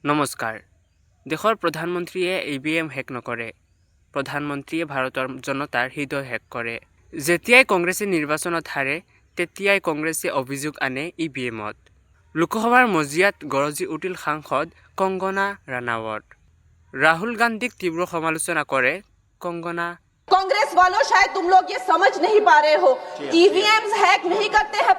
নমস্কাৰ। দেশৰ প্ৰধানমন্ত্ৰীয়ে EVM হেক নকৰে। প্ৰধানমন্ত্ৰীয়ে ভাৰতৰ জনতাৰ হৃদয় হেক কৰে। যেতিয়াই কংগ্ৰেছে নিৰ্বাচনত হাৰে, তেতিয়াই কংগ্ৰেছে অভিযোগ আনে EVMত। লোকসভাৰ মজিয়াত গৰজি উঠিল সাংসদ কংগনা ৰাণাৱত। ৰাহুল গান্ধীক তীব্ৰ সমালোচনা কৰে কংগনা। कांग्रेस वालों, शायद तुम लोग ये समझ नहीं पा रहे हो, ईवीएम हैक नहीं करते हैं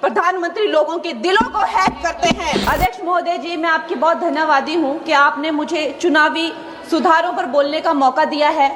प्रधानमंत्री लोगों के दिलों को हैक करते हैं। अध्यक्ष महोदय जी, मैं आपकी बहुत धन्यवादी हूँ कि आपने मुझे चुनावी सुधारों पर बोलने का मौका दिया है,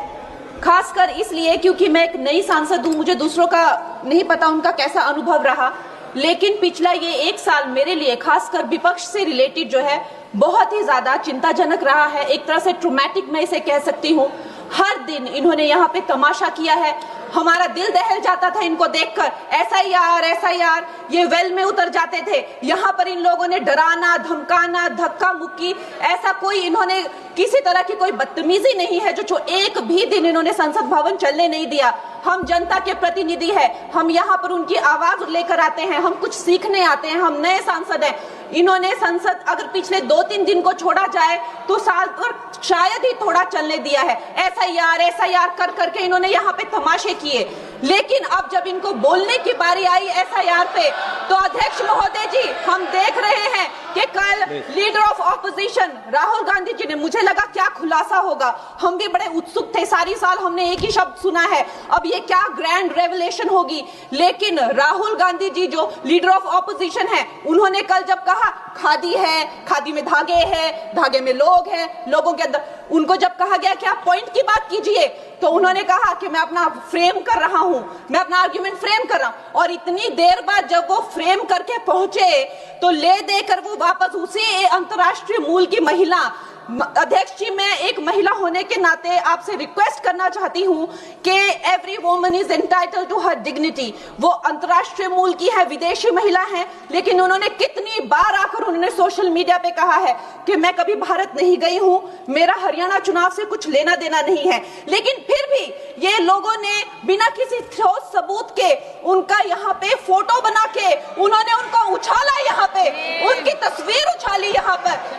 खासकर इसलिए क्योंकि मैं एक नई सांसद हूँ, मुझे दूसरों का नहीं पता उनका कैसा अनुभव रहा, लेकिन पिछला ये एक साल मेरे लिए खासकर विपक्ष से रिलेटेड जो है बहुत ही ज्यादा चिंताजनक रहा है। एक तरह से ट्रोमैटिक मैं इसे कह सकती हूँ। हर दिन इन्होंने यहाँ पे तमाशा किया है, हमारा दिल दहल जाता था इनको देखकर। एसआईआर ये वेल में उतर जाते थे। यहाँ पर इन लोगों ने डराना, धमकाना, धक्का मुक्की, ऐसा कोई इन्होंने किसी तरह की कोई बदतमीजी नहीं है जो एक भी दिन इन्होंने संसद भवन चलने नहीं दिया। हम जनता के प्रतिनिधि है, हम यहाँ पर उनकी आवाज लेकर आते हैं, हम कुछ सीखने आते हैं, हम नए सांसद हैं। इन्होंने संसद अगर पिछले 2-3 दिन को छोड़ा जाए तो साल पर शायद ही थोड़ा चलने दिया है। एसआईआर कर करके इन्होंने यहाँ पे तमाशे किए, लेकिन अब जब इनको बोलने की बारी आई एसआईआर पे, तो अध्यक्ष महोदय जी, हम देख रहे हैं कि कल leader of opposition Rahul Gandhi ji ने, मुझे लगा क्या खुलासा होगा, हम भी बड़े उत्सुक थे, सारी साल हमने एक ही शब्द सुना है, अब ये क्या ग्रैंड रेवलेशन होगी। लेकिन राहुल गांधी जी जो लीडर ऑफ ऑपोजिशन है, उन्होंने कल जब कहा खादी है, खादी में धागे हैं, धागे में लोग हैं, लोगों के अंदर, उनको जब कहा गया कि आप पॉइंट की बात कीजिए, तो उन्होंने कहा कि मैं अपना फ्रेम कर रहा हूं, मैं अपना आर्ग्यूमेंट फ्रेम कर रहा हूं। और इतनी देर बाद जब वो फ्रेम करके पहुंचे, तो ले देकर वो वापस उसी अंतर्राष्ट्रीय मूल की महिला। अध्यक्ष जी, मैं एक महिला होने के नाते आपसे रिक्वेस्ट करना चाहती हूं कि every woman is entitled to her dignity. वो अंतर्राष्ट्रीय मूल की है, विदेशी महिला है, लेकिन उन्होंने कितनी बार आकर उन्होंने सोशल मीडिया पे कहा है कि मैं कभी भारत नहीं गई हूं, मेरा हरियाणा चुनाव से कुछ लेना देना नहीं है। लेकिन फिर भी ये लोगों ने बिना किसी ठोस सबूत के उनका यहाँ पे फोटो बना के उन्होंने उनको उछाला, यहाँ पे उनकी तस्वीर उछाली यहाँ पर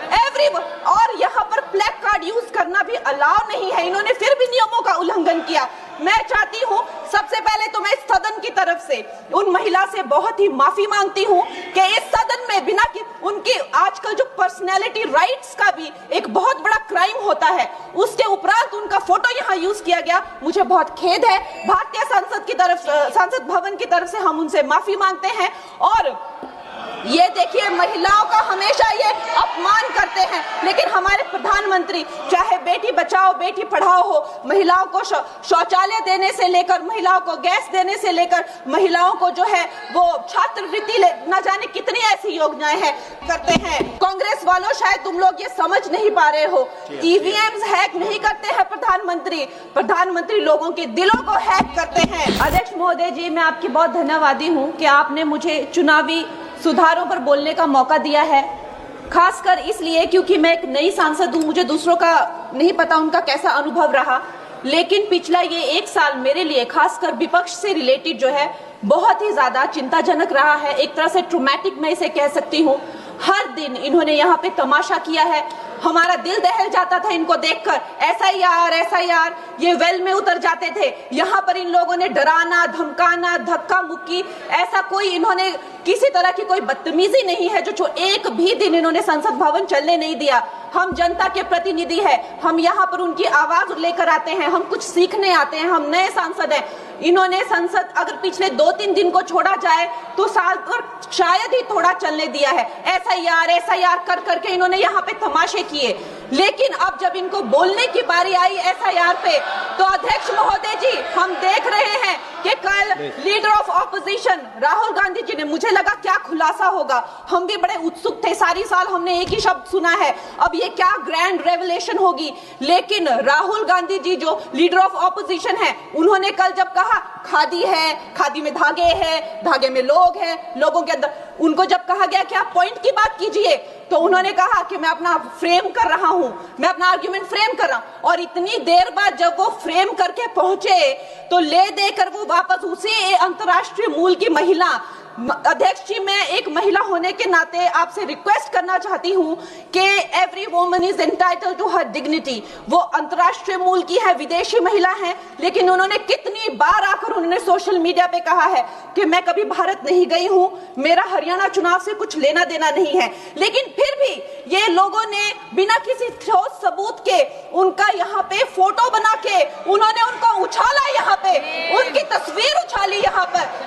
और यहाँ पर ब्लैक कार्ड यूज करना भी अलाउ नहीं है। इन्होंने फिर भी नियमों का उल्लंघन किया। मैं चाहती हूँ सबसे पहले तो मैं इस सदन की तरफ से उन महिला से बहुत ही माफी मांगती हूँ कि इस सदन में बिना कि उनकी आजकल जो पर्सनैलिटी राइट्स का भी एक बहुत बड़ा क्राइम होता है, उसके उपरांत उनका फोटो यहाँ यूज किया गया, मुझे बहुत खेद है। भारतीय संसद भवन की तरफ से हम उनसे माफी मांगते हैं। और ये देखिए, महिलाओं का हमेशा ये अपमान करते हैं, लेकिन हमारे प्रधानमंत्री चाहे बेटी बचाओ बेटी पढ़ाओ हो, महिलाओं को शौचालय देने से लेकर, महिलाओं को गैस देने से लेकर, महिलाओं को जो है वो छात्रवृत्ति न जाने कितनी ऐसी योजनाएं हैं करते हैं। कांग्रेस वालों, शायद तुम लोग ये समझ नहीं पा रहे हो, ईवीएम हैक नहीं करते हैं प्रधानमंत्री लोगों के दिलों को हैक करते हैं। अध्यक्ष महोदय जी, मैं आपकी बहुत धन्यवादी हूँ कि आपने मुझे चुनावी सुधारों पर बोलने का मौका दिया है, खासकर इसलिए क्योंकि मैं एक नई सांसद हूँ, मुझे दूसरों का नहीं पता उनका कैसा अनुभव रहा, लेकिन पिछला ये एक साल मेरे लिए खासकर विपक्ष से रिलेटेड जो है बहुत ही ज्यादा चिंताजनक रहा है। एक तरह से ट्रोमैटिक मैं इसे कह सकती हूँ। हर दिन इन्होंने यहाँ पे तमाशा किया है, हमारा दिल दहल जाता था इनको देखकर। एसआईआर ये वेल में उतर जाते थे। यहाँ पर इन लोगों ने डराना, धमकाना, धक्का मुक्की, ऐसा कोई इन्होंने किसी तरह की कोई बदतमीजी नहीं है जो एक भी दिन इन्होंने संसद भवन चलने नहीं दिया। हम जनता के प्रतिनिधि है, हम यहाँ पर उनकी आवाज लेकर आते हैं, हम कुछ सीखने आते हैं, हम नए सांसद हैं। इन्होंने संसद अगर पिछले 2-3 दिन को छोड़ा जाए तो साल पर शायद ही थोड़ा चलने दिया है। एसआईआर कर करके इन्होंने यहाँ पे तमाशे किए, लेकिन अब जब इनको बोलने की बारी आई एसआईआर पे, तो अध्यक्ष महोदय जी, हम देख रहे हैं कि कल leader of opposition Rahul Gandhi ji ने, मुझे लगा क्या खुलासा होगा, हम भी बड़े उत्सुक थे, सारी साल हमने एक ही शब्द सुना है, अब ये क्या ग्रैंड रेवलेशन होगी। लेकिन राहुल गांधी जी जो लीडर ऑफ ऑपोजिशन है, उन्होंने कल जब कहा खादी है, खादी में धागे हैं, धागे में लोग हैं, लोगों के अंदर, उनको जब कहा गया कि आप पॉइंट की बात कीजिए, तो उन्होंने कहा कि मैं अपना फ्रेम कर रहा हूं, मैं अपना आर्ग्यूमेंट फ्रेम कर रहा हूं। और इतनी देर बाद जब वो फ्रेम करके पहुंचे, तो ले देकर वो वापस उसी अंतर्राष्ट्रीय मूल की महिला अध्यक्ष जी, मैं एक महिला होने के नाते आपसे रिक्वेस्ट करना चाहती हूं कि every woman is entitled to her dignity. वो अंतर्राष्ट्रीय मूल की है, विदेशी महिला है, लेकिन उन्होंने कितनी बार आकर उन्होंने सोशल मीडिया पे कहा है कि मैं कभी भारत नहीं गई हूं, मेरा हरियाणा चुनाव से कुछ लेना देना नहीं है। लेकिन फिर भी ये लोगों ने बिना किसी ठोस सबूत के उनका यहाँ पे फोटो बना के उन्होंने उनको उछाला, यहाँ पे उनकी तस्वीर उछाली यहाँ पर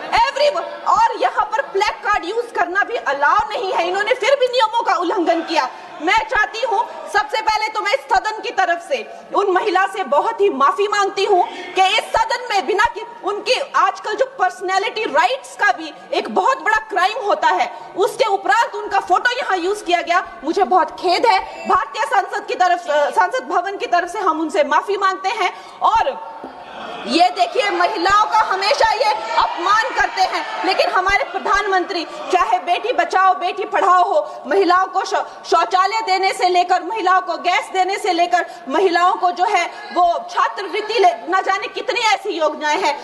और यहाँ पर प्लेक कार्ड यूज करना भी अलाउ नहीं है। इन्होंने फिर भी नियमों का उल्लंघन किया। मैं चाहती हूँ सबसे पहले तो मैं इस सदन की तरफ से उन महिला से बहुत ही माफी मांगती हूँ कि इस सदन में बिना कि उनके आजकल जो पर्सनैलिटी राइट्स का भी एक बहुत बड़ा क्राइम होता है, उसके उपरांत उनका फोटो यहाँ यूज किया गया। मुझे बहुत खेद है। भारतीय संसद भवन की तरफ से हम उनसे माफी मांगते हैं। और ये देखिए, महिलाओं का हमेशा ये अपमान करते हैं, लेकिन हमारे प्रधानमंत्री चाहे बेटी बचाओ बेटी पढ़ाओ हो, महिलाओं को शौचालय देने से लेकर, महिलाओं को गैस देने से लेकर, महिलाओं को जो है वो छात्रवृत्ति न जाने कितनी ऐसी योजनाएं हैं।